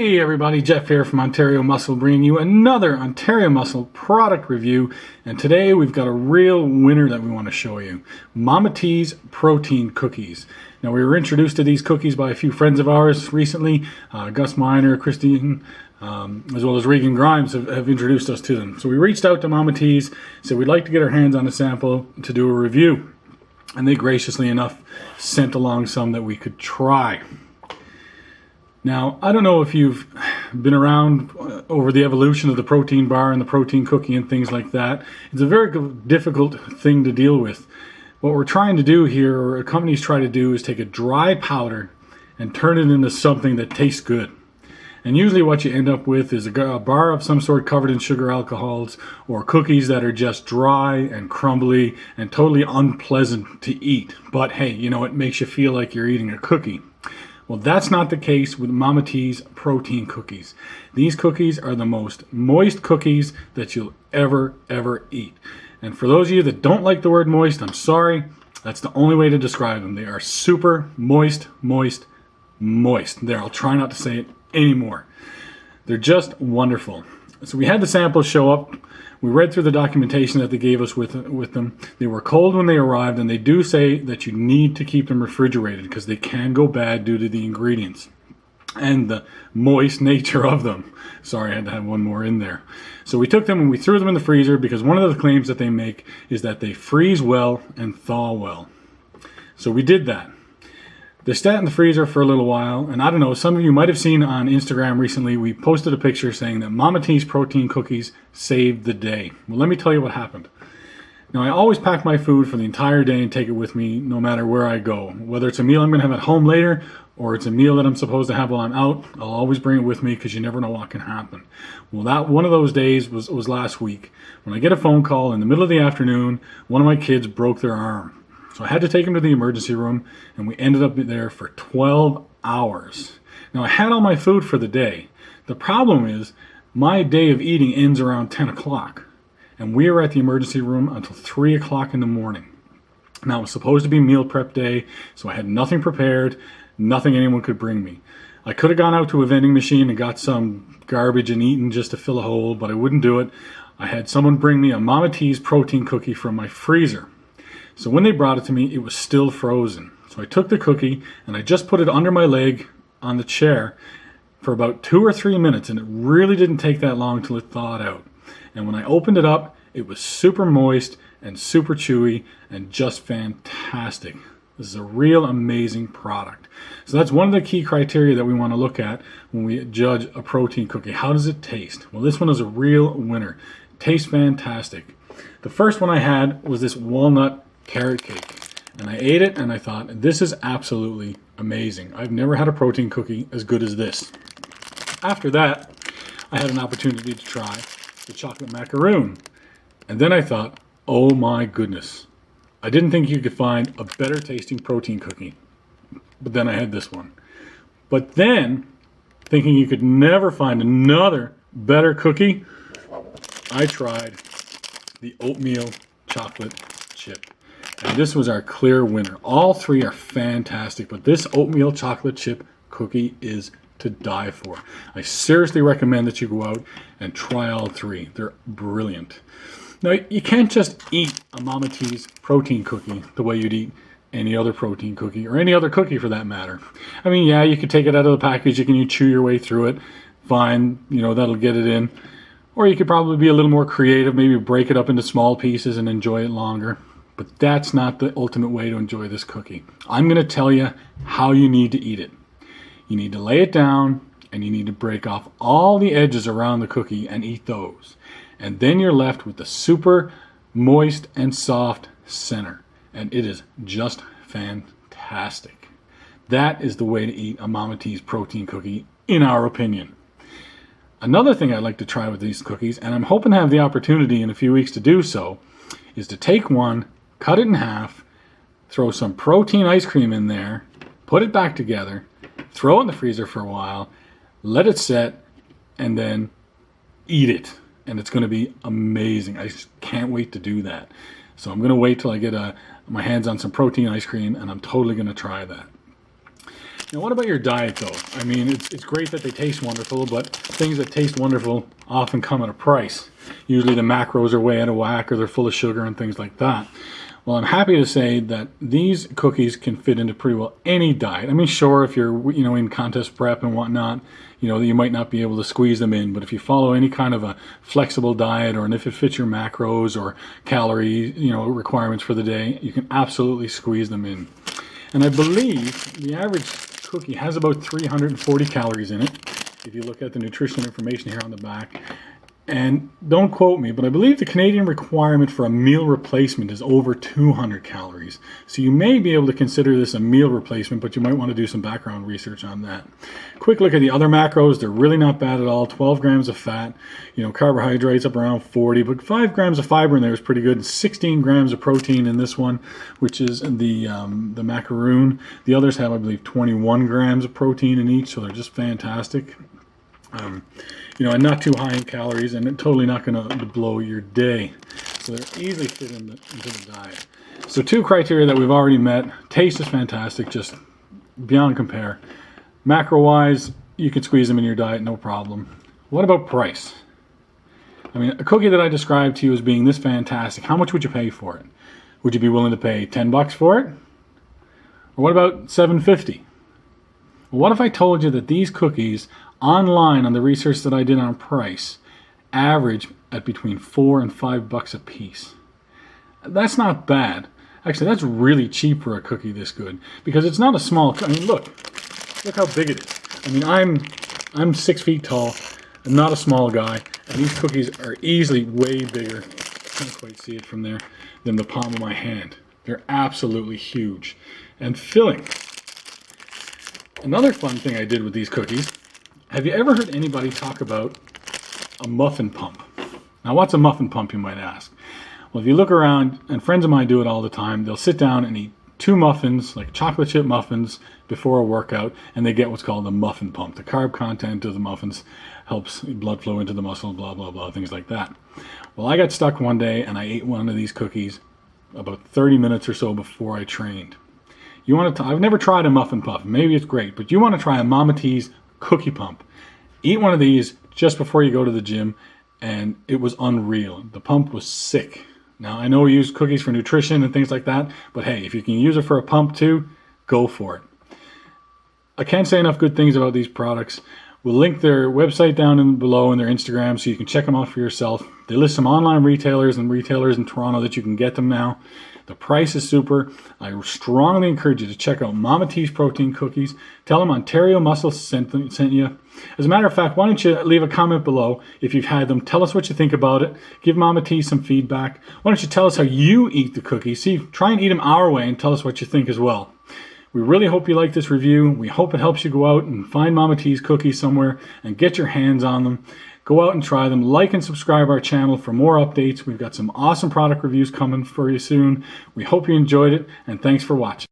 Hey everybody, Jeff here from Ontario Muscle bringing you another Ontario Muscle product review, and today we've got a real winner that we want to show you. Mama T's protein cookies. Now we were introduced to these cookies by a few friends of ours recently. Gus Miner, Christine, as well as Regan Grimes have introduced us to them. So we reached out to Mama T's, said we'd like to get our hands on a sample to do a review. And they graciously enough sent along some that we could try. Now, I don't know if you've been around over the evolution of the protein bar and the protein cookie and things like that. It's a very difficult thing to deal with. What we're trying to do here, or companies try to do, is take a dry powder and turn it into something that tastes good. And usually what you end up with is a bar of some sort covered in sugar alcohols, or cookies that are just dry and crumbly and totally unpleasant to eat. But hey, you know, it makes you feel like you're eating a cookie. Well, that's not the case with Mama T's protein cookies. These cookies are the most moist cookies that you'll ever eat. And for those of you that don't like the word moist, I'm sorry. That's the only way to describe them. They are super moist. There, I'll try not to say it anymore. They're just wonderful. So we had the samples show up. We read through the documentation that they gave us with them. They were cold when they arrived, and they do say that you need to keep them refrigerated because they can go bad due to the ingredients and the moist nature of them. Sorry, I had to have one more in there. So we took them and we threw them in the freezer because one of the claims that they make is that they freeze well and thaw well. So we did that. They sat in the freezer for a little while, and I don't know, some of you might have seen on Instagram recently, we posted a picture saying that Mama T's protein cookies saved the day. Well, let me tell you what happened. Now, I always pack my food for the entire day and take it with me no matter where I go. Whether it's a meal I'm going to have at home later, or it's a meal that I'm supposed to have while I'm out, I'll always bring it with me because you never know what can happen. Well, that one of those days was last week when I get a phone call in the middle of the afternoon. One of my kids broke their arm. So I had to take him to the emergency room, and we ended up there for 12 hours. Now, I had all my food for the day. The problem is my day of eating ends around 10 o'clock, and we were at the emergency room until 3 o'clock in the morning. Now, it was supposed to be meal prep day, so I had nothing prepared, nothing anyone could bring me. I could have gone out to a vending machine and got some garbage and eaten just to fill a hole, but I wouldn't do it. I had someone bring me a Mama T's protein cookie from my freezer. So when they brought it to me, it was still frozen. So I took the cookie and I just put it under my leg on the chair for about 2 or 3 minutes, and it really didn't take that long till it thawed out. And when I opened it up, it was super moist and super chewy and just fantastic. This is a real amazing product. So that's one of the key criteria that we want to look at when we judge a protein cookie. How does it taste? Well, this one is a real winner. It tastes fantastic. The first one I had was this walnut carrot cake, and I ate it and I thought, this is absolutely amazing. I've never had a protein cookie as good as this. After that, I had an opportunity to try the chocolate macaroon, and then I thought, oh my goodness, I didn't think you could find a better tasting protein cookie. But then I had this one. But then, thinking you could never find another better cookie, I tried the oatmeal chocolate chip. And this was our clear winner. All three are fantastic, but this oatmeal chocolate chip cookie is to die for. I seriously recommend that you go out and try all three. They're brilliant. Now, you can't just eat a Mama T's protein cookie the way you'd eat any other protein cookie, or any other cookie for that matter. I mean, yeah, you could take it out of the package, you can chew your way through it. Fine, you know, that'll get it in. Or you could probably be a little more creative, maybe break it up into small pieces and enjoy it longer. But that's not the ultimate way to enjoy this cookie. I'm going to tell you how you need to eat it. You need to lay it down, and you need to break off all the edges around the cookie and eat those. And then you're left with the super moist and soft center. And it is just fantastic. That is the way to eat a Mama T's protein cookie, in our opinion. Another thing I'd like to try with these cookies, and I'm hoping to have the opportunity in a few weeks to do so, is to take one, cut it in half, throw some protein ice cream in there, put it back together, throw it in the freezer for a while, let it set, and then eat it. And it's going to be amazing. I just can't wait to do that. So I'm going to wait till I get my hands on some protein ice cream, and I'm totally going to try that. Now, what about your diet, though? I mean, it's great that they taste wonderful, but things that taste wonderful often come at a price. Usually the macros are way out of whack, or they're full of sugar and things like that. Well, I'm happy to say that these cookies can fit into pretty well any diet. I mean, sure, if you're, in contest prep and whatnot, you might not be able to squeeze them in, but if you follow any kind of a flexible diet, or if it fits your macros or calorie, requirements for the day, you can absolutely squeeze them in. And I believe the average cookie has about 340 calories in it, if you look at the nutritional information here on the back. And don't quote me, but I believe the Canadian requirement for a meal replacement is over 200 calories. So you may be able to consider this a meal replacement, but you might want to do some background research on that. Quick look at the other macros. They're really not bad at all. 12 grams of fat, carbohydrates up around 40, but 5 grams of fiber in there is pretty good. 16 grams of protein in this one, which is the macaroon. The others have, I believe, 21 grams of protein in each, so they're just fantastic. And not too high in calories, and totally not going to blow your day. So they're easily fit into the diet. So 2 criteria that we've already met. Taste is fantastic, just beyond compare. Macro-wise, you can squeeze them in your diet, no problem. What about price? I mean, a cookie that I described to you as being this fantastic, how much would you pay for it? Would you be willing to pay $10 for it? Or what about $7.50? Well, what if I told you that these cookies online, on the research that I did on price, average at between $4 and $5 a piece? That's not bad. Actually, that's really cheap for a cookie this good, because it's not a small. I mean, look how big it is. I mean, I'm 6 feet tall. I'm not a small guy, and these cookies are easily way bigger. I can't quite see it from there, than the palm of my hand. They're absolutely huge and filling. Another fun thing I did with these cookies. Have you ever heard anybody talk about a muffin pump? Now, what's a muffin pump, you might ask? Well, if you look around, and friends of mine do it all the time, they'll sit down and eat 2 muffins, like chocolate chip muffins, before a workout, and they get what's called a muffin pump. The carb content of the muffins helps blood flow into the muscle, blah, blah, blah, things like that. Well, I got stuck one day, and I ate one of these cookies about 30 minutes or so before I trained. I've never tried a muffin pump. Maybe it's great, but you want to try a Mama T's cookie pump. Eat one of these just before you go to the gym, and it was unreal. The pump was sick. Now, I know we use cookies for nutrition and things like that, but hey, if you can use it for a pump too, go for it. I can't say enough good things about these products. We'll link their website down below and their Instagram so you can check them out for yourself. They list some online retailers and retailers in Toronto that you can get them now. The price is super. I strongly encourage you to check out Mama T's protein cookies. Tell them Ontario Muscle sent you. As a matter of fact, why don't you leave a comment below if you've had them. Tell us what you think about it. Give Mama T some feedback. Why don't you tell us how you eat the cookies? Try and eat them our way and tell us what you think as well. We really hope you like this review. We hope it helps you go out and find Mama T's cookies somewhere and get your hands on them. Go out and try them. Like and subscribe our channel for more updates. We've got some awesome product reviews coming for you soon. We hope you enjoyed it, and thanks for watching.